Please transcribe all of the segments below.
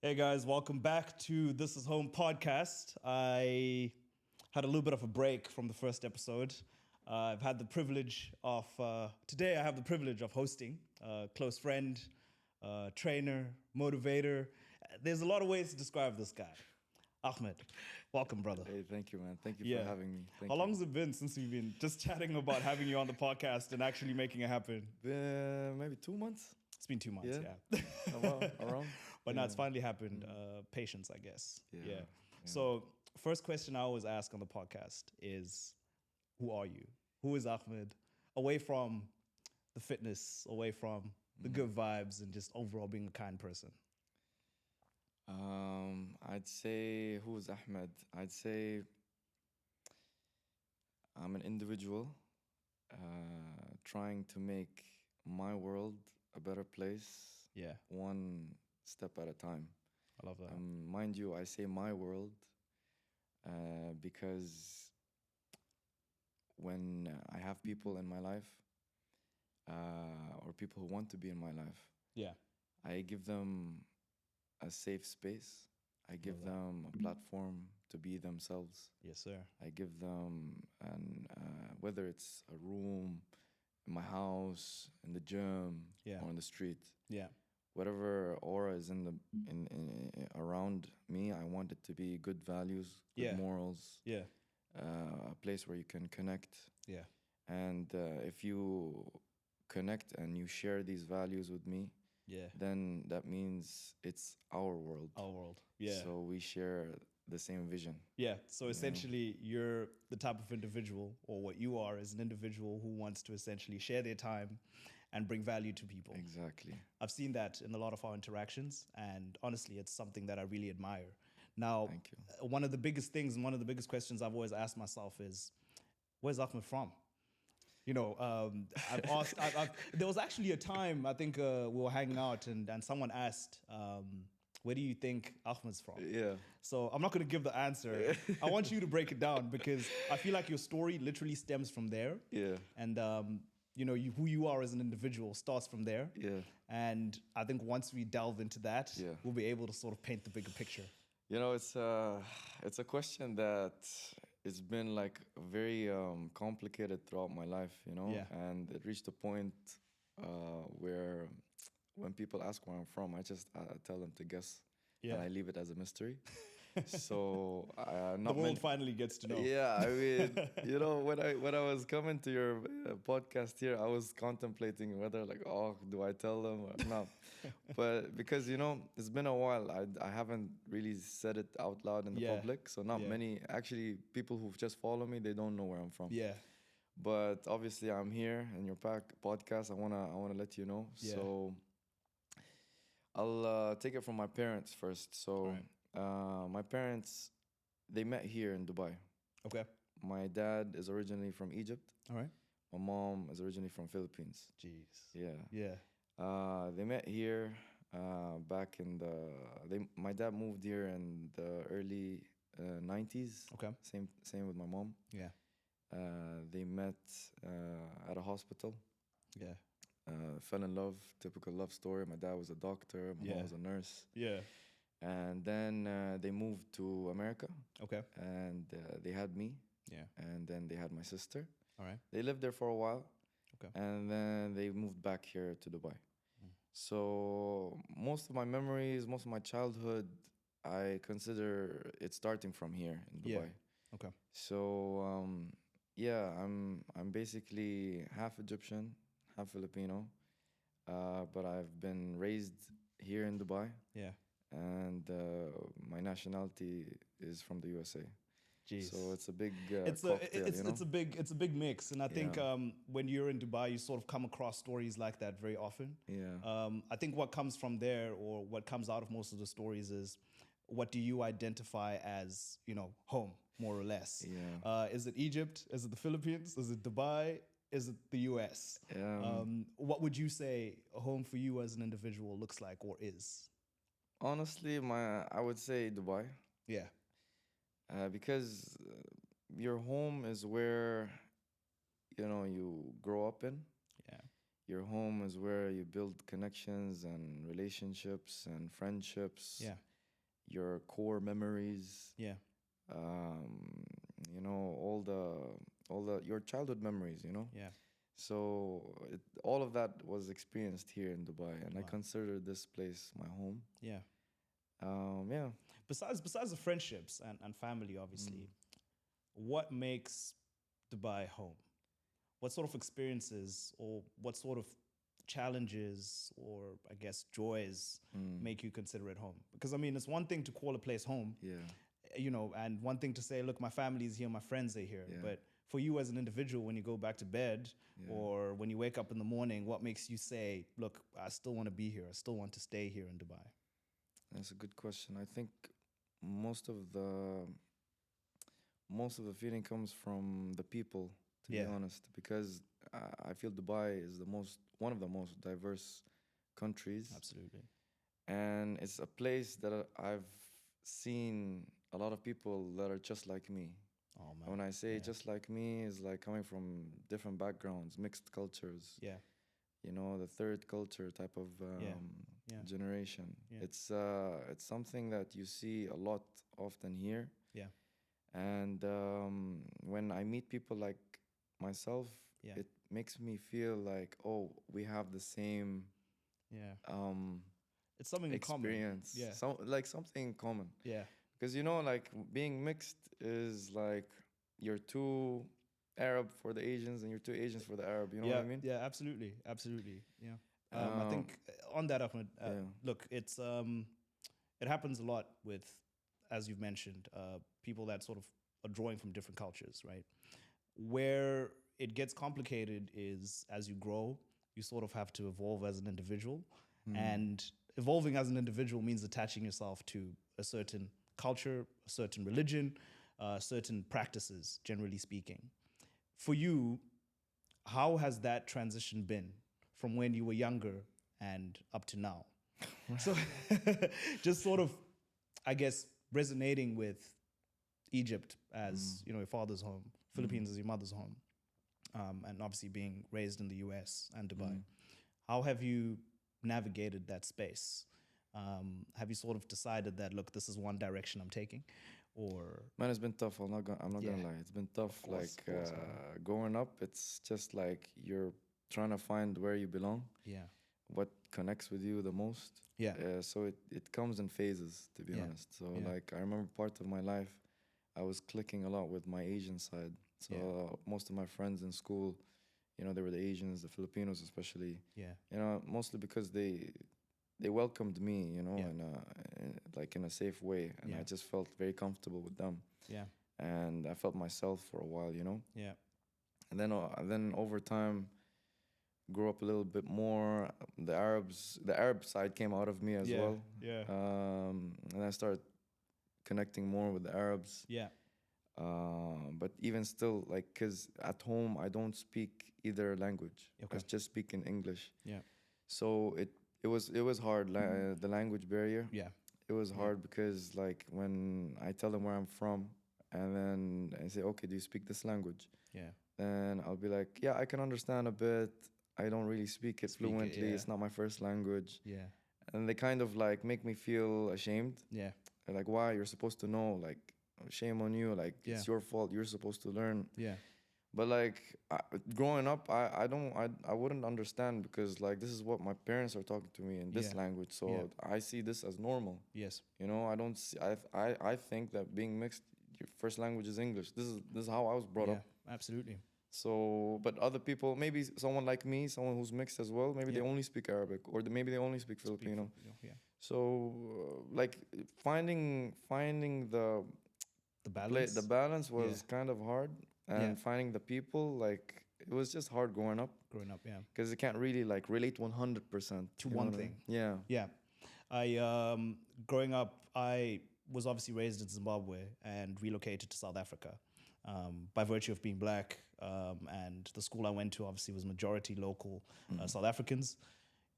Hey guys, welcome back to This Is Home podcast. I had a little bit of a break from the first episode. I've had the privilege of, today I have the privilege of hosting a close friend, trainer, motivator. There's a lot of ways to describe this guy. Ahmed, welcome, brother. Hey, thank you, man. Thank you for Yeah. having me. Thank How long you. has it been since we've been just chatting about having you on the podcast and actually making it happen? Maybe 2 months? It's been 2 months, Yeah. yeah. Around? But now it's Yeah. finally happened. Patience, I guess. Yeah, Yeah. yeah. So, first question I always ask on the podcast is, who are you? Who is Ahmed? Away from the fitness, away from the good vibes, and just overall being a kind person. I'd say, who's Ahmed? I'd say I'm an individual trying to make my world a better place, Yeah, one step at a time. I love that. Mind you, I say my world because when I have people in my life or people who want to be in my life, Yeah, I give them a safe space. I give them a platform to be themselves. yes, sir. I give them whether it's a room, in my house, in the gym, Yeah. or on the street. Yeah, Whatever aura is in around me, I want it to be good values, good Yeah. morals, yeah, a place where you can connect. yeah, And if you connect and you share these values with me, yeah. then that means it's our world. Our world. Yeah. So we share the same vision. Yeah. So essentially, you're the type of individual, or what you are is an individual who wants to essentially share their time and bring value to people. Exactly. I've seen that in a lot of our interactions, and honestly, it's something that I really admire. Now, Thank you. one of the biggest things and one of the biggest questions I've always asked myself is, where's Ahmed from? You know, I've asked. There was actually a time I think we were hanging out, and someone asked, "Where do you think Ahmed's from?" Yeah. So I'm not going to give the answer. I want you to break it down because I feel like your story literally stems from there. Yeah. And you know, who you are as an individual starts from there. Yeah. And I think once we delve into that, Yeah. we'll be able to sort of paint the bigger picture. You know, it's a question that it's been like very complicated throughout my life, you know, Yeah. and it reached a point where when people ask where I'm from, I just tell them to guess, Yeah. and I leave it as a mystery. So The not world many, finally gets to know. Yeah, I mean, you know, when I was coming to your podcast here, I was contemplating whether like, oh, do I tell them or not? But because you know, it's been a while, I haven't really said it out loud in the Yeah. public, so not Yeah. many actually people who just follow me, they don't know where I'm from. Yeah. But obviously, I'm here in your podcast. I wanna let you know. Yeah. So I'll take it from my parents first. So Alright. my parents, they met here in Dubai. Okay. My dad is originally from Egypt. All right. My mom is originally from Philippines. Jeez. Yeah. Yeah. They met here back in my dad moved here in the early 90s. Okay. Same with my mom. Yeah. They met at a hospital. Yeah. Fell in love, typical love story. My dad was a doctor, my Yeah. mom was a nurse. Yeah. And then they moved to America Okay. and they had me. Yeah. And then they had my sister. All right. They lived there for a while. Okay. And then they moved back here to Dubai. So most of my memories, most of my childhood, I consider it starting from here in Dubai. Yeah. Okay. So yeah, I'm basically half Egyptian, half Filipino, but I've been raised here in Dubai, Yeah. and my nationality is from the USA. Jeez. So it's a big it's cocktail, it's you know? it's a big mix, and I think Yeah. when you're in Dubai, you sort of come across stories like that very often. Yeah. I think what comes from there, or what comes out of most of the stories, is what do you identify as, you know, home, more or less? Yeah. Is it Egypt? Is it the Philippines? Is it Dubai? Is it the US? What would you say a home for you as an individual looks like or is? Honestly, I would say Dubai. Yeah. Because your home is where you know you grow up in. Yeah. your home is where you build connections and relationships and friendships, Yeah. your core memories, Yeah. um, all the your childhood memories. Yeah. So all of that was experienced here in Dubai, and I Dubai. consider this place my home. Yeah. Yeah. Besides the friendships and family, Mm. obviously, what makes Dubai home? What sort of experiences or what sort of challenges or I guess joys Mm. make you consider it home? Because I mean, it's one thing to call a place home, Yeah. and one thing to say, look, my family's here, my friends are here. Yeah. But for you as an individual, when you go back to bed Yeah. or when you wake up in the morning, what makes you say, look, I still want to be here. I still want to stay here in Dubai? That's a good question. I think most of the most of the feeling comes from the people, to be Yeah, honest, because I feel Dubai is one of the most diverse countries, absolutely. and it's a place that I've seen a lot of people that are just like me. Oh, And man. when I say Yeah, just like me, is like coming from different backgrounds, mixed cultures, yeah, the third culture type of yeah, yeah, generation. yeah, It's something that you see a lot often here. yeah, And when I meet people like myself, yeah, it makes me feel like, oh, we have the same yeah. um, It's something in common. experience, Yeah, like something in common. yeah, Because like being mixed is like you're too Arab for the Asians and you're too Asians for the Arab. You know what yeah, I mean? yeah, absolutely, absolutely. Yeah. I Um, think on that, Ahmed, yeah. look, it happens a lot with, as you've mentioned, people that sort of are drawing from different cultures, right? Where it gets complicated is as you grow, you sort of have to evolve as an individual. Mm. And evolving as an individual means attaching yourself to a certain culture, a certain religion, certain practices, generally speaking. For you, how has that transition been from when you were younger and up to now? So, just sort of, I guess, resonating with Egypt Mm. as your father's home, Mm. Philippines as your mother's home, and obviously being raised in the US and Dubai. Mm. How have you navigated that space? Have you sort of decided that, look, this is one direction I'm taking, or Man, it's been tough. I'm not yeah, gonna lie. It's been tough. of course, man. Growing up, it's just like you're trying to find where you belong, Yeah, what connects with you the most. yeah, So it comes in phases, to be yeah, honest. So yeah, like I remember part of my life, I was clicking a lot with my Asian side. So yeah, most of my friends in school, they were the Asians, the Filipinos especially. yeah, Mostly because they welcomed me, yeah, like in a safe way, and yeah, I just felt very comfortable with them, yeah, and I felt myself for a while. yeah, And then over time, grew up a little bit more. The Arab side came out of me as yeah, well, yeah, and I started connecting more with the Arabs. yeah. But even still, like, cause at home I don't speak either language. I Okay. just speak in English. Yeah. So it was hard. The language barrier. Yeah. It was Yeah. hard because like when I tell them where I'm from, and then I say, okay, do you speak this language? Yeah. Then I'll be like, yeah, I can understand a bit. I don't really speak it Speak it, fluently. yeah. It's not my first language. Yeah. And they kind of like make me feel ashamed. Yeah. They're like, why? You're supposed to know. Like, shame on you. Like, Yeah. it's your fault. You're supposed to learn. Yeah. But like growing up, I wouldn't understand because like this is what my parents are talking to me in this Yeah. language. So Yeah. I see this as normal. Yes. I don't see. I think that being mixed, your first language is English. This is how I was brought Yeah. up. Absolutely. So, but other people, maybe someone like me, someone who's mixed as well, maybe Yeah. they only speak Arabic, or maybe they only speak Filipino. Yeah. So, like finding The balance. the balance was Yeah. kind of hard, and Yeah. finding the people, like it was just hard growing up Growing up. Yeah. because you can't really like relate 100% To one thing. Yeah. Yeah. Growing up, I was obviously raised in Zimbabwe and relocated to South Africa by virtue of being black. And the school I went to obviously was majority local South Africans.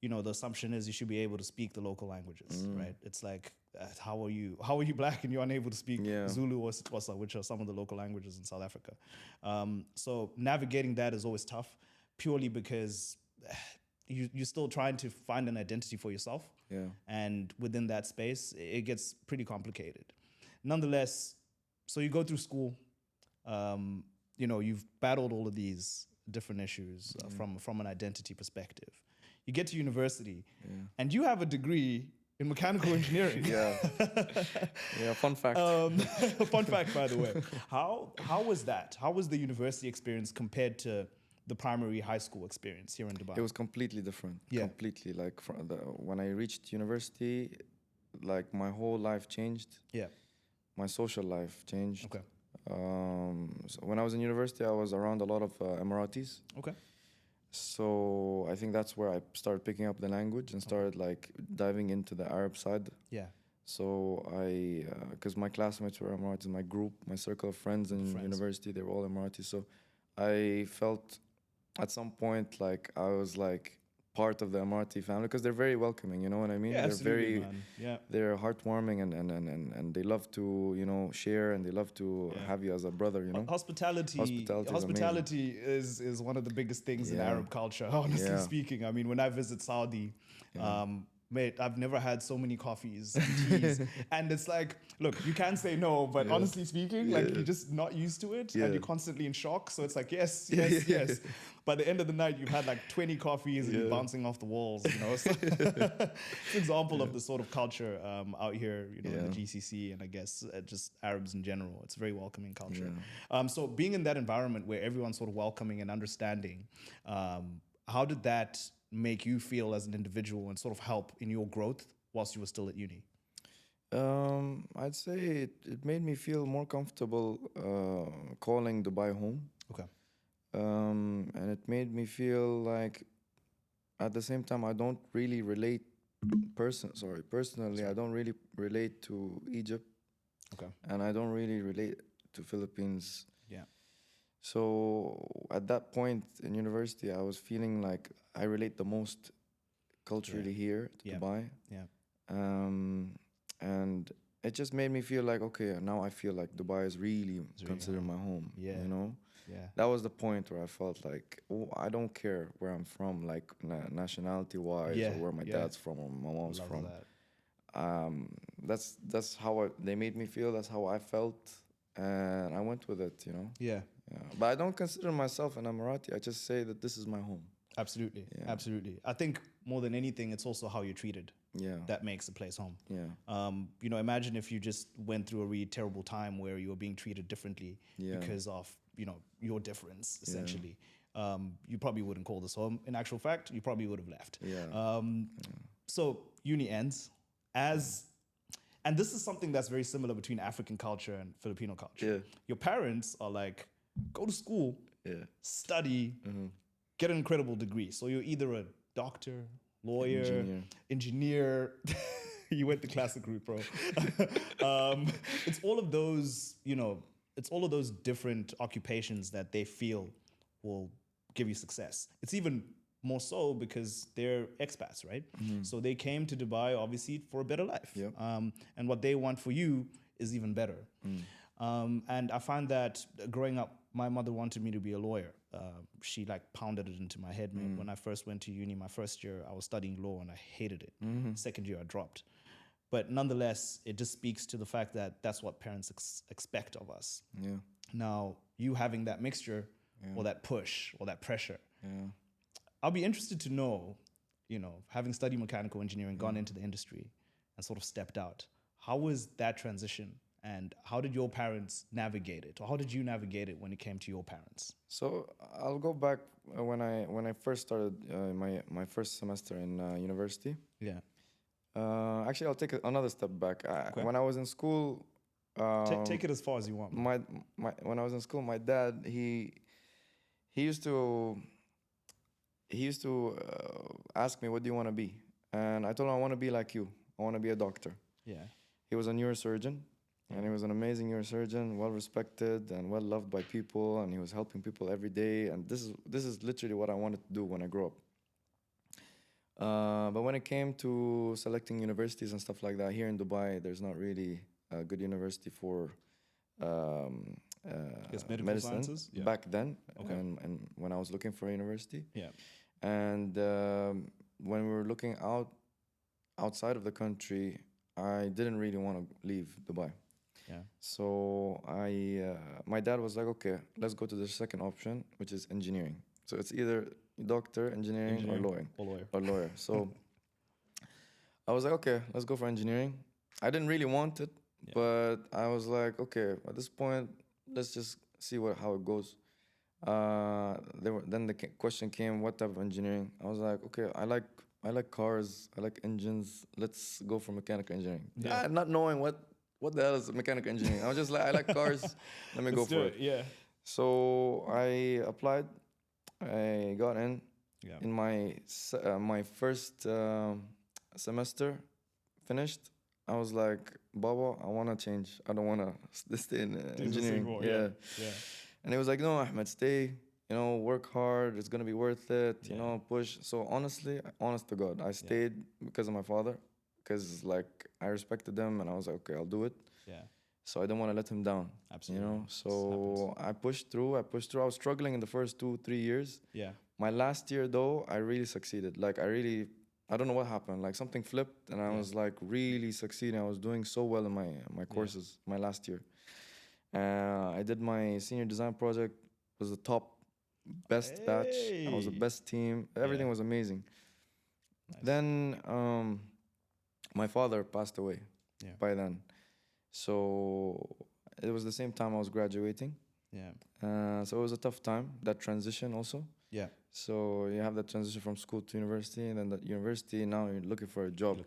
The assumption is you should be able to speak the local languages, right? It's like, how are you black and you're unable to speak Yeah. Zulu or Xhosa, which are some of the local languages in South Africa. So navigating that is always tough, purely because you're still trying to find an identity for yourself. Yeah. And within that space, it gets pretty complicated. Nonetheless, so you go through school, you know, you've battled all of these different issues from an identity perspective. You get to university, and you have a degree in mechanical engineering. Yeah. Yeah. Fun fact. Fun fact, by the way. How was that? How was the university experience compared to the primary high school experience here in Dubai? It was completely different. Yeah. Completely. Like when I reached university, like my whole life changed. Yeah. My social life changed. Okay. So when I was in university, I was around a lot of Emiratis. Okay. So I think that's where I started picking up the language and started like diving into the Arab side. Yeah. So because my classmates were Emiratis, my group, my circle of friends in university, they were all Emiratis. So I felt at some point like I was like part of the Emirati family because they're very welcoming, you know what I mean? Yeah, They're absolutely, very, man. Yeah. they're heartwarming and they love to, you know, share and they love to have you as a brother, you know? Hospitality is one of the biggest things in Arab culture, honestly speaking. I mean, when I visit Saudi, mate, I've never had so many coffees and teas. And it's like, look, you can say no, but honestly speaking, like you're just not used to it and you're constantly in shock. So it's like, yes. By the end of the night, you've had like 20 coffees and you're bouncing off the walls, you know? So it's an example of the sort of culture out here, you know, in the GCC and I guess just Arabs in general. It's a very welcoming culture. So being in that environment where everyone's sort of welcoming and understanding, how did that make you feel as an individual and sort of help in your growth whilst you were still at uni? I'd say it made me feel more comfortable calling Dubai home. Okay. And it made me feel like at the same time I don't really relate personally I don't really relate to Egypt. Okay. And I don't really relate to Philippines. Yeah. So at that point in university I was feeling like I relate the most culturally here to Dubai. Yeah. And it just made me feel like, okay, now I feel like Dubai is really considered my home. Yeah. You know? Yeah. That was the point where I felt like, oh, I don't care where I'm from, like nationality-wise, or where my dad's from or my mom's from. That's how they made me feel. That's how I felt, and I went with it. You know. Yeah. But I don't consider myself an Emirati. I just say that this is my home. Absolutely. Yeah. Absolutely. I think more than anything, it's also how you're treated. Yeah. That makes a place home. Yeah. You know, imagine if you just went through a really terrible time where you were being treated differently because of, you know, your difference, essentially. You probably wouldn't call this home. In actual fact, you probably would have left. Yeah. So uni ends and this is something that's very similar between African culture and Filipino culture. Yeah. Your parents are like, go to school, study, get an incredible degree. So you're either a doctor, lawyer, engineer. You went the classic route, bro. It's all of those, you know, it's all of those different occupations that they feel will give you success. It's even more so because they're expats, right? So they came to Dubai, obviously, for a better life. Yep. And what they want for you is even better. And I find that growing up, my mother wanted me to be a lawyer. She like pounded it into my head, man. When I first went to uni, my first year, I was studying law and I hated it. Second year, I dropped. But nonetheless, it just speaks to the fact that that's what parents expect of us. Yeah. Now, you having that mixture or that push or that pressure, I'll be interested to know, you know, having studied mechanical engineering, gone into the industry and sort of stepped out, how was that transition? And how did your parents navigate it? Or how did you navigate it when it came to your parents? So I'll go back when I first started my first semester in university. Yeah. Actually, I'll take another step back. Okay. When I was in school, take it as far as you want. When I was in school, my dad he used to ask me, "What do you want to be?" And I told him, "I want to be like you. I want to be a doctor." Yeah. He was a neurosurgeon. And he was an amazing neurosurgeon, well respected and well loved by people, and he was helping people every day. And this is literally what I wanted to do when I grew up. But when it came to selecting universities and stuff like that, here in Dubai, there's not really a good university for medical medicine sciences? Yeah. back then. Okay. And when I was looking for a university. Yeah. And when we were looking outside of the country, I didn't really want to leave Dubai. Yeah. So my dad was like, okay, let's go to the second option, which is engineering. So it's either doctor, engineering, or lawyer. Or lawyer. So I was like, okay, let's go for engineering. I didn't really want it, but I was like, okay, at this point, let's just see how it goes. Then the question came, what type of engineering? I was like, okay, I like cars, I like engines. Let's go for mechanical engineering. Yeah. Not knowing what the hell is mechanical engineering. I was just like, I like cars. Let me go for it. Yeah. So I applied. I got in. Yeah. In my first semester finished, I was like, Baba, I want to change. I don't want to stay in engineering. Yeah. And he was like, no, Ahmed, stay, work hard. It's going to be worth it, push. So honestly, honest to God, I stayed because of my father, because like I respected him and I was like, okay, I'll do it. Yeah. So I didn't want to let him down. Absolutely. So I pushed through. I was struggling in the first 2-3 years. Yeah. My last year though, I really succeeded. Like I don't know what happened. Like something flipped and I was like really succeeding. I was doing so well in my courses, my last year. I did my senior design project, was the top best batch. I was the best team. Everything was amazing. Nice. Then my father passed away by then. So it was the same time I was graduating. Yeah. So it was a tough time, that transition also. Yeah. So you have that transition from school to university, and then that university, now you're looking for a job.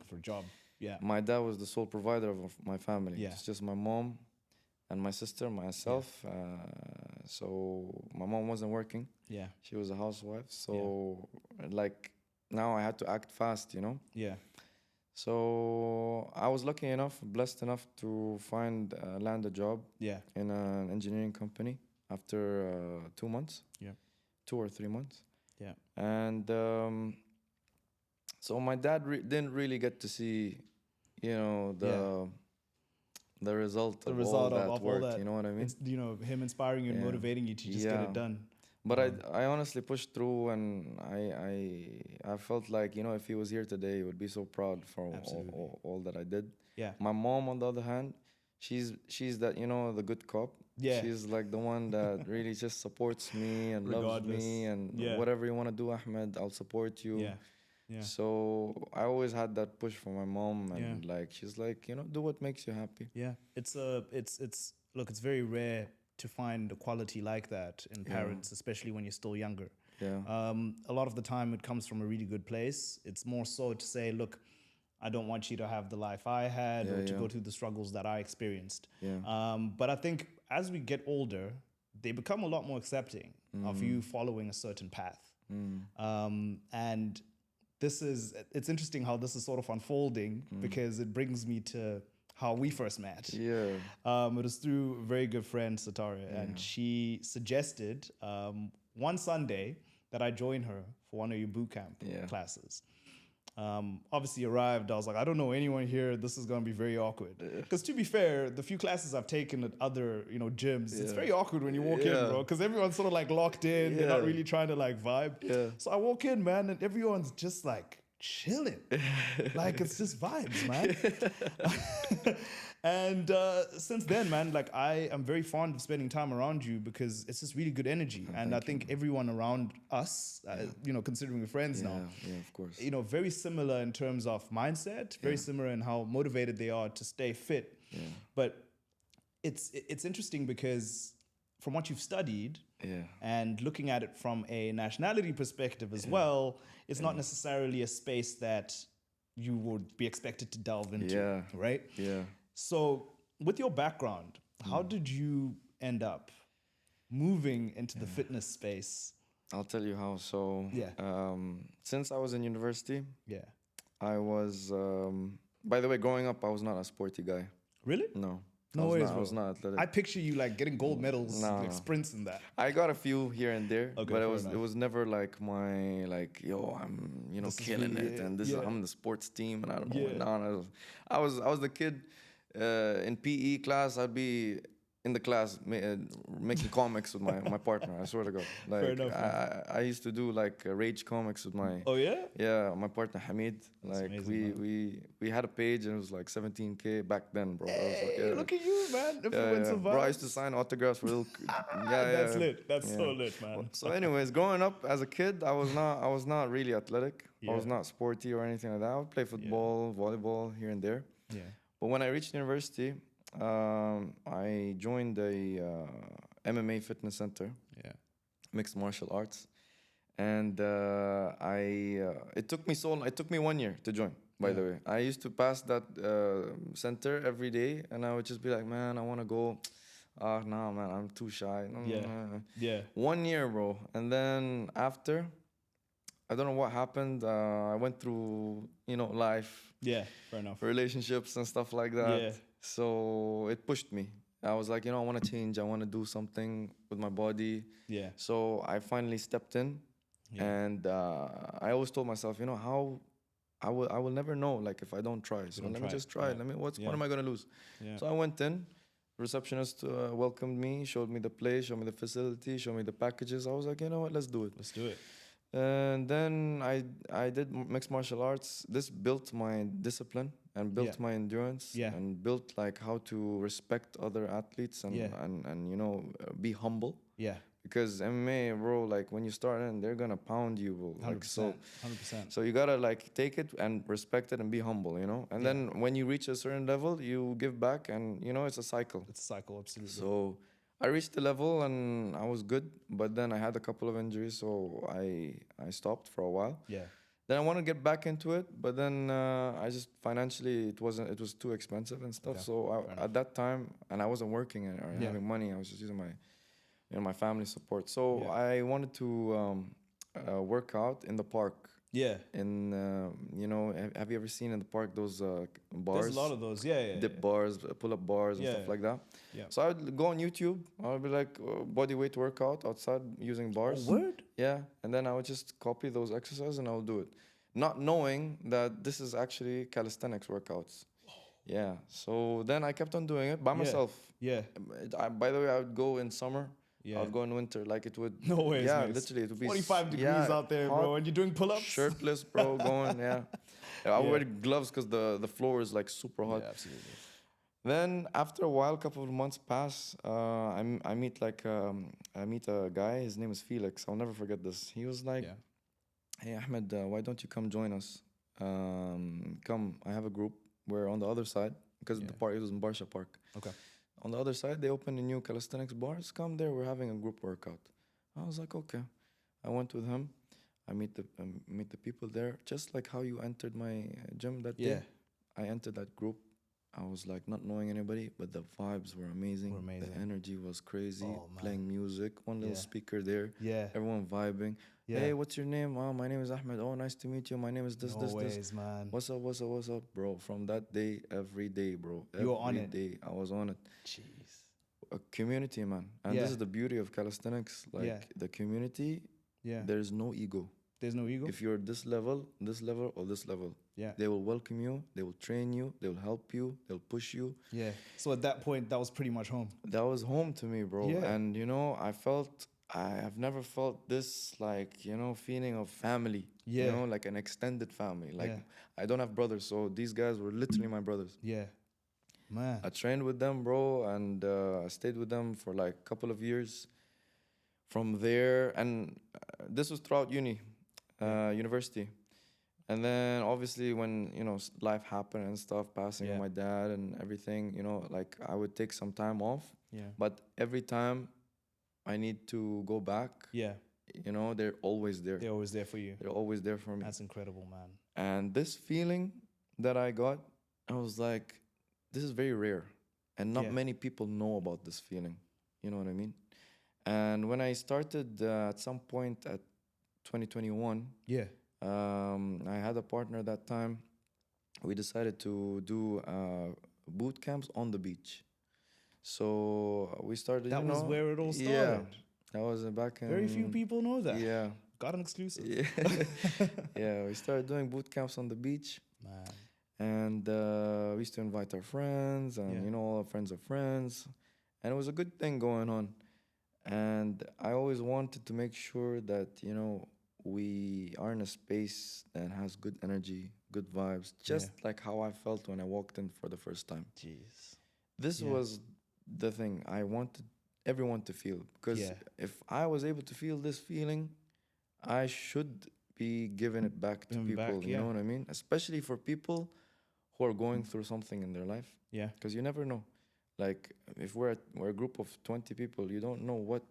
Yeah. My dad was the sole provider of my family. Yeah. It's just my mom and my sister, myself. So my mom wasn't working. Yeah. She was a housewife. So like now I had to act fast, Yeah. So I was lucky enough, blessed enough to land a job in an engineering company after 2 months. Yeah. 2 or 3 months. Yeah. And so my dad didn't really get to see, the result of all that work. You know what I mean? It's, him inspiring you and motivating you to just get it done. But I honestly pushed through, and I felt like, if he was here today, he would be so proud for all that I did. Yeah. My mom, on the other hand, she's that, the good cop. Yeah. She's like the one that really just supports me and loves me, and whatever you want to do, Ahmed, I'll support you. Yeah. Yeah. So I always had that push from my mom, and like she's like, do what makes you happy. Yeah. It's very rare to find a quality like that in parents, especially when you're still younger. Yeah. A lot of the time it comes from a really good place. It's more so to say, look, I don't want you to have the life I had or to go through the struggles that I experienced. Yeah. But I think as we get older, they become a lot more accepting of you following a certain path. And it's interesting how this is sort of unfolding because it brings me to how we first met. Yeah. It was through a very good friend, Satara, and she suggested one Sunday that I join her for one of your boot camp classes. Obviously arrived, I was like, I don't know anyone here. This is going to be very awkward. Because to be fair, the few classes I've taken at other, gyms, it's very awkward when you walk in, bro. Because everyone's sort of like locked in. They're not really trying to like vibe. Yeah. So I walk in, man, and everyone's just like chilling. Like it's just vibes, man. And since then, man, like I am very fond of spending time around you because it's just really good energy. And I think everyone around us, considering we're friends now, of course. Very similar in terms of mindset, very similar in how motivated they are to stay fit. Yeah. But it's interesting because from what you've studied and looking at it from a nationality perspective as well, it's not necessarily a space that you would be expected to delve into, right? Yeah. So with your background, how did you end up moving into the fitness space? I'll tell you how. So since I was in university, I was, by the way, growing up, I was not a sporty guy. Really? No. No ways, I was not athletic. I picture you like getting gold medals, like sprints and that. I got a few here and there, Okay, but it was never like my I'm killing it, and I'm the sports team, and I don't know. I was the kid in PE class. I'd be in the class making comics with my partner. I swear to God. Like enough, man. I used to do like rage comics with my Oh yeah. my partner Ahmed. That's Like amazing, man. we had a page and it was like 17K back then, bro. I was like, Hey, look at you, man. Influencer Bro, I used to vibes. sign autographs for little. That's lit. That's yeah. so lit, man. So, anyways, growing up as a kid, I was not really athletic. I was Yeah. not sporty or anything like that. I would play football, volleyball here and there. Yeah. But when I reached university, I joined a MMA fitness center, Yeah. mixed martial arts, and it took me it took me 1 year to join. By the way, I used to pass that center every day, and I would just be like, man, I want to go. No, man, I'm too shy. Yeah. Yeah. 1 year, bro. And then after, I don't know what happened. I went through, life, Yeah. Fair enough. relationships and stuff like that. Yeah. So it pushed me. I was like, I want to change. I want to do something with my body. Yeah. So I finally stepped in, and I always told myself, how I will never know, like, if I don't try. So let me just try. Yeah. What am I gonna lose? Yeah. So I went in. Receptionist welcomed me, showed me the place, showed me the facility, showed me the packages. I was like, you know what, let's do it. Let's do it. And then I did mixed martial arts. This built my discipline and built my endurance and built like how to respect other athletes and be humble. Yeah. Because MMA, bro, like when you start in, they're gonna pound you, bro. 100%. Like 100%. so you gotta like take it and respect it and be humble, And then when you reach a certain level, you give back, and it's a cycle. It's a cycle, absolutely. So I reached the level and I was good, but then I had a couple of injuries, so I stopped for a while. Yeah. Then I want to get back into it, but then I just financially it was too expensive and stuff. Okay. So at that time, and I wasn't working or having money. I was just using my family support. So I wanted to work out in the park. Yeah. In have you ever seen in the park those bars? There's a lot of those. Yeah. Dip bars, pull-up bars, and stuff like that. Yeah. So I would go on YouTube. I would be like body weight workout outside using bars. Oh, word? Yeah, and then I would just copy those exercises and I would do it, not knowing that this is actually calisthenics workouts. Yeah. So then I kept on doing it by myself. Yeah. By the way, I would go in summer. Yeah. I would go in winter, like it would. No way. Yeah, literally, it would be 45 degrees out there, hot, bro, and you're doing pull-ups. Shirtless, bro, going. I would wear gloves because the floor is like super hot. Yeah, absolutely. Then after a while, a couple of months pass. I meet a guy. His name is Felix. I'll never forget this. He was like, "Hey Ahmed, why don't you come join us? Come, I have a group. We're on the other side because the park, it was in Barsha Park. Okay. On the other side, they opened a new calisthenics bars. Come there. We're having a group workout." I was like, okay. I went with him. I meet the people there, just like how you entered my gym that day. I entered that group. I was like not knowing anybody, but the vibes were amazing. The energy was crazy. Playing music, one little speaker there. Yeah. Everyone vibing. Yeah. Hey, what's your name? Oh, my name is Ahmed. Oh, nice to meet you. My name is this. Man. What's up, bro? From that day, every day, bro. You were on it. Every day, I was on it. Jeez. A community, man. And this is the beauty of calisthenics. Like the community, there's no ego. There's no ego? If you're this level, or this level, they will welcome you, they will train you, they will help you, they'll push you. Yeah. So at that point, that was pretty much home. That was home to me, bro. Yeah. And, I have never felt this, like, feeling of family. Yeah. Like an extended family. Like, I don't have brothers, so these guys were literally my brothers. Yeah. Man. I trained with them, bro, and I stayed with them for like a couple of years. From there, and this was throughout university. And then obviously when, life happened and stuff, passing of my dad and everything, like I would take some time off. Yeah. But every time I need to go back, they're always there. They're always there for you. They're always there for me. That's incredible, man. And this feeling that I got, I was like, this is very rare. And not many people know about this feeling. You know what I mean? And when I started at some point at 2021, I had a partner at that time. We decided to do boot camps on the beach. So we started. That was where it all started. Yeah, that was back in. Very few people know that. Yeah, got an exclusive. Yeah, we started doing boot camps on the beach. Man. And we used to invite our friends and all our friends of friends. and it was a good thing going on. And I always wanted to make sure that, you know, we are in a space that has good energy, good vibes, Yeah. just like how I felt when I walked in for the first time. Jeez. This Yeah. was the thing I wanted everyone to feel, because Yeah. if I was able to feel this feeling, I should be giving it back to Giving people, back, you yeah. know what I mean? Especially for people who are going through something in their life, Yeah. because you never know. Like if we're a group of 20 people, you don't know what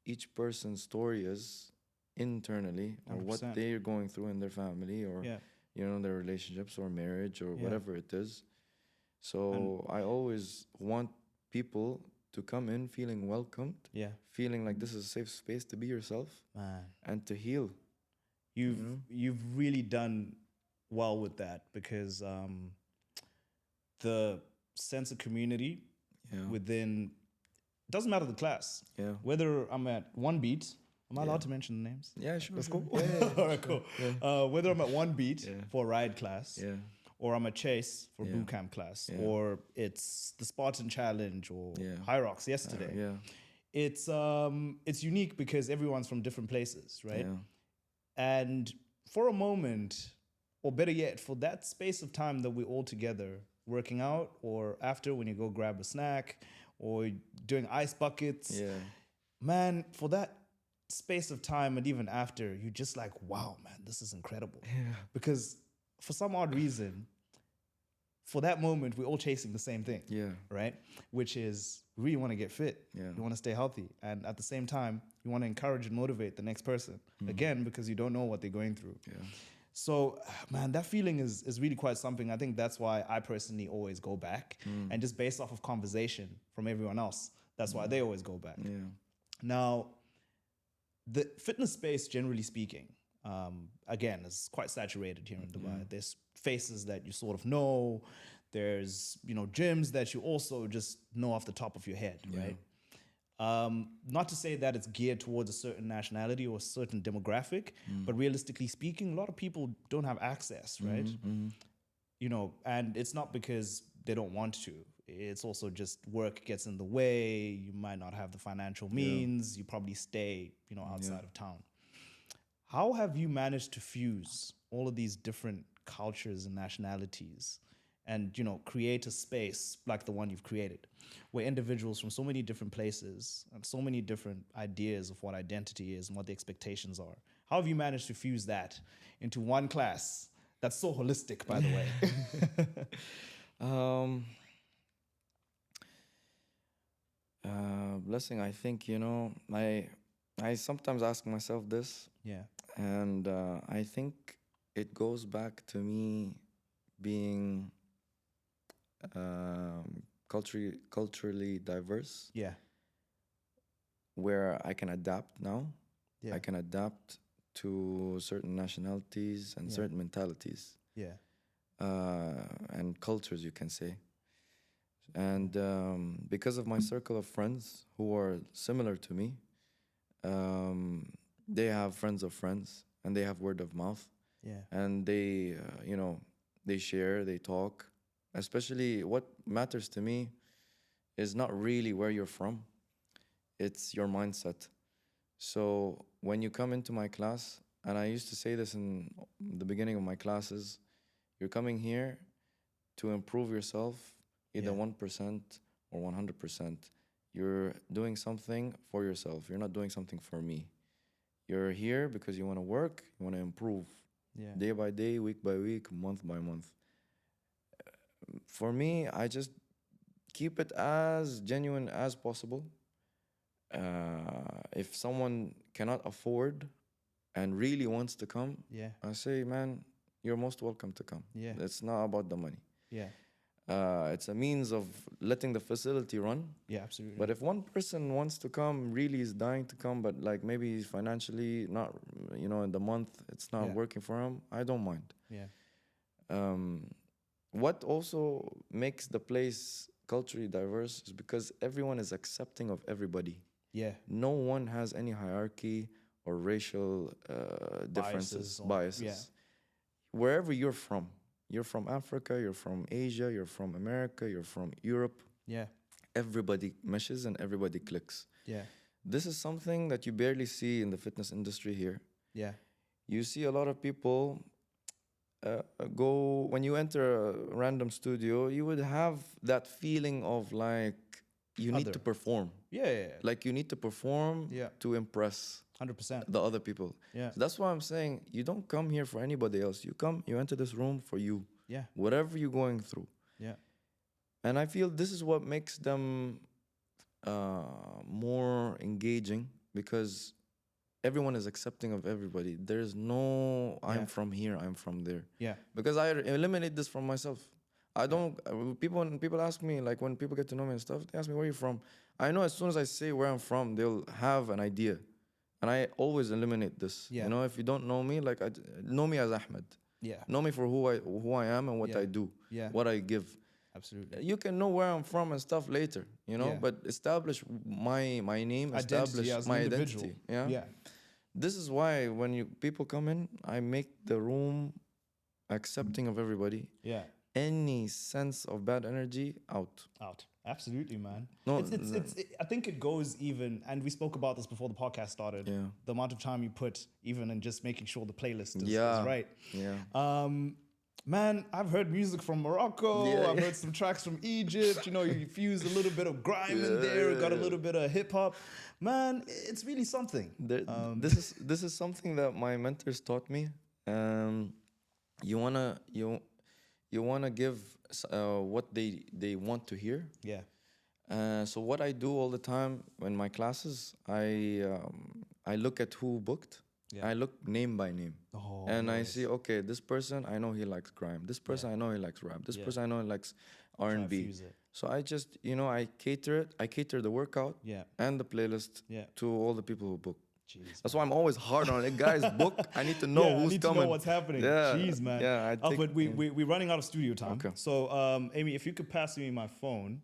each person's story is internally, or what 100%. they're going through in their family, or Yeah. you know, their relationships or marriage or Yeah. whatever it is. And So I always want people to come in feeling welcomed, yeah, feeling like this is a safe space to be yourself man, and to heal. you've You know? you've really done well with that because the sense of community Yeah. within doesn't matter the class. Yeah. Whether I'm at one beat, am I Yeah. allowed to mention the names? Yeah, sure. That's sure. cool. Yeah, yeah, All right, cool. Yeah. Whether I'm at one beat Yeah. for a ride class, Yeah. or I'm at Chase for Yeah. boot camp class, Yeah. or it's the Spartan Challenge or Yeah. High Rocks yesterday. Yeah. It's unique because everyone's from different places, right? Yeah. And for a moment, or better yet, for that space of time that we're all together working out, or after when you go grab a snack, or doing ice buckets, Yeah. man, for that space of time and even after, you're just like, wow, man, this is incredible. Yeah. Because for some odd reason, for that moment, we're all chasing the same thing, Yeah. right? Which is we really want to get fit. Yeah. You want to stay healthy. And at the same time, you want to encourage and motivate the next person. Again, because you don't know what they're going through. Yeah. So, man, that feeling is really quite something. I think that's why I personally always go back. And just based off of conversation from everyone else, that's why they always go back. Yeah. Now, the fitness space, generally speaking, again, is quite saturated here in Dubai. There's faces that you sort of know. There's, gyms that you also just know off the top of your head, right? Not to say that it's geared towards a certain nationality or a certain demographic, but realistically speaking, a lot of people don't have access, right? And it's not because they don't want to. It's also just work gets in the way. You might not have the financial means. You probably stay, outside of town. How have you managed to fuse all of these different cultures and nationalities and, create a space like the one you've created where individuals from so many different places and so many different ideas of what identity is and what the expectations are? How have you managed to fuse that into one class that's so holistic, by the way? Blessing, I think, I sometimes ask myself this, Yeah. and I think it goes back to me being culturally diverse, Yeah. where I can adapt now. Yeah. I can adapt to certain nationalities and Yeah. certain mentalities Yeah. and cultures, you can say. And because of my circle of friends who are similar to me, they have friends of friends, and they have word of mouth, Yeah. and they, they share, they talk. Especially what matters to me is not really where you're from, it's your mindset. So when you come into my class, and I used to say this in the beginning of my classes, you're coming here to improve yourself, either Yeah. 1% or 100%. You're doing something for yourself. You're not doing something for me. You're here because you want to work, you want to improve Yeah. day by day, week by week, month by month. For me, I just keep it as genuine as possible. If someone cannot afford and really wants to come, Yeah. I say, man, you're most welcome to come. Yeah. It's not about the money. Yeah. It's a means of letting the facility run. Yeah. Absolutely. But if one person wants to come, really is dying to come, but like maybe he's financially not, in the month, it's not Yeah. working for him, I don't mind. Yeah. What also makes the place culturally diverse is because everyone is accepting of everybody. Yeah. No one has any hierarchy or racial differences, biases. Yeah. Wherever you're from Africa, you're from Asia, you're from America, you're from Europe, Yeah. everybody meshes and everybody clicks. Yeah. This is something that you barely see in the fitness industry here. Yeah. You see a lot of people go, when you enter a random studio, you would have that feeling of like you need Other. to perform. Yeah. Like you need to perform Yeah. to impress 100%. the other people. Yeah. So that's why I'm saying you don't come here for anybody else. You enter this room for you. Yeah. Whatever you're going through. Yeah. And I feel this is what makes them more engaging, because everyone is accepting of everybody. There's no I'm from here, I'm from there. Yeah. Because I eliminate this from myself. I don't. When people ask me, like when people get to know me and stuff, they ask me where you from. I know as soon as I say where I'm from, they'll have an idea, and I always eliminate this. Yeah. You know, if you don't know me, like know me as Ahmed. Yeah. Know me for who I am and what I do. Yeah. What I give. Absolutely. You can know where I'm from and stuff later, you know, but establish my name, establish my identity. Yeah. Yeah. This is why when people come in, I make the room accepting of everybody. Yeah. Any sense of bad energy out. Absolutely, man. No, I think it goes even, and we spoke about this before the podcast started. Yeah. The amount of time you put even in just making sure the playlist is right. Yeah. Man, I've heard music from Morocco. Yeah, I've heard some tracks from Egypt. You know, you fuse a little bit of grime in there. Got a little bit of hip hop. Man, it's really something. This is something that my mentors taught me. You wanna give what they want to hear. Yeah. So what I do all the time in my classes, I look at who booked. Yeah. I look name by name. Oh, and nice. I see, okay, this person, I know he likes grime. This person, I know he likes rap. This person, I know he likes R&B. So I just, I cater it. I cater the workout and the playlist to all the people who book. Jeez, that's why I'm always hard on it. Guys, book. I need to know who's coming. To know what's happening. Yeah. Jeez, man. Yeah, but we're running out of studio time. Okay. So, Amy, if you could pass me my phone,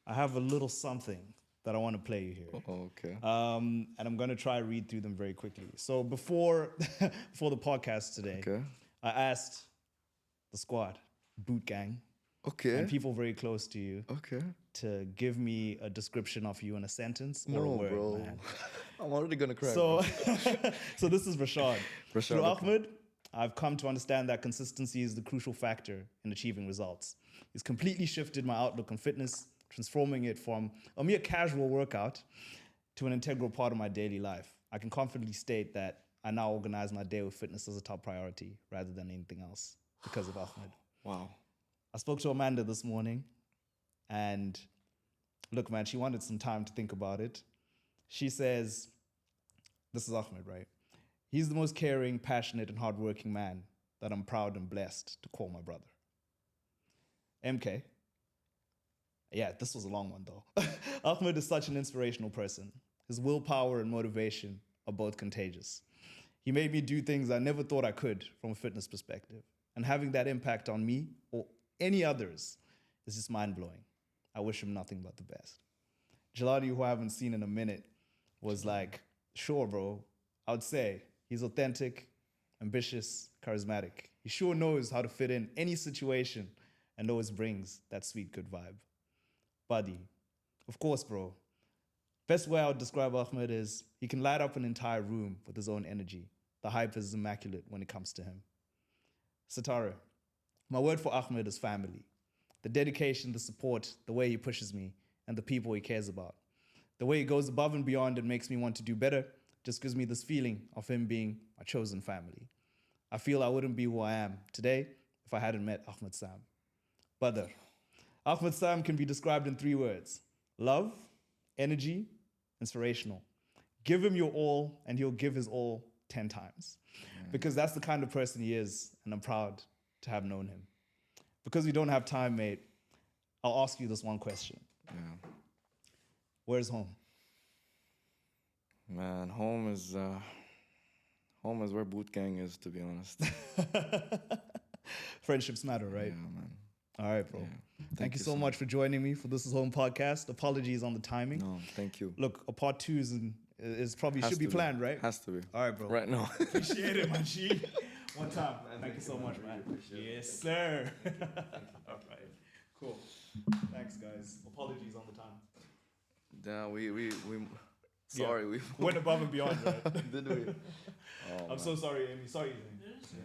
I have a little something that I want to play you here. Okay. And I'm going to try to read through them very quickly. So before the podcast today, I asked the squad, Boot Gang, and people very close to you, to give me a description of you in a sentence or a word, bro. man. I'm already going to cry. So, so this is Rashad. Through Ahmed, I've come to understand that consistency is the crucial factor in achieving results. It's completely shifted my outlook on fitness, transforming it from a mere casual workout to an integral part of my daily life. I can confidently state that I now organize my day with fitness as a top priority rather than anything else because of Ahmed. Wow. I spoke to Amanda this morning, and look, man, she wanted some time to think about it. She says, this is Ahmed, right? He's the most caring, passionate, and hardworking man that I'm proud and blessed to call my brother. MK. Yeah, this was a long one, though. Ahmed is such an inspirational person. His willpower and motivation are both contagious. He made me do things I never thought I could from a fitness perspective. And having that impact on me or any others is just mind-blowing. I wish him nothing but the best. Jelani, who I haven't seen in a minute, was like, sure, bro, I would say he's authentic, ambitious, charismatic. He sure knows how to fit in any situation and always brings that sweet, good vibe. Buddy, of course, bro. Best way I would describe Ahmed is he can light up an entire room with his own energy. The hype is immaculate when it comes to him. Satara, my word for Ahmed is family. The dedication, the support, the way he pushes me, and the people he cares about. The way he goes above and beyond and makes me want to do better just gives me this feeling of him being my chosen family. I feel I wouldn't be who I am today if I hadn't met Ahmed Sam. Badr. Ahmed Sam can be described in 3 words: love, energy, inspirational. Give him your all and he'll give his all 10 times. Because that's the kind of person he is, and I'm proud to have known him. Because we don't have time, mate, I'll ask you this one question. Yeah. Where's home? Man, home is where Boot Gang is, to be honest. Friendships matter, right? Yeah, man. All right, bro. Yeah. Thank you so much for joining me for This Is Home podcast. Apologies on the timing. No, thank you. Look, a part 2 is probably should be planned, right? Has to be. All right, bro. Right now. Appreciate it, my G. One time. Thank you so much, man. Yes, sir. All right. Cool. Thank Thanks, guys. Apologies on the time. Yeah, we sorry, we Went above and beyond, right? did we? Oh, I'm man. so sorry, Amy. Sorry, Amy. Yes. Yeah.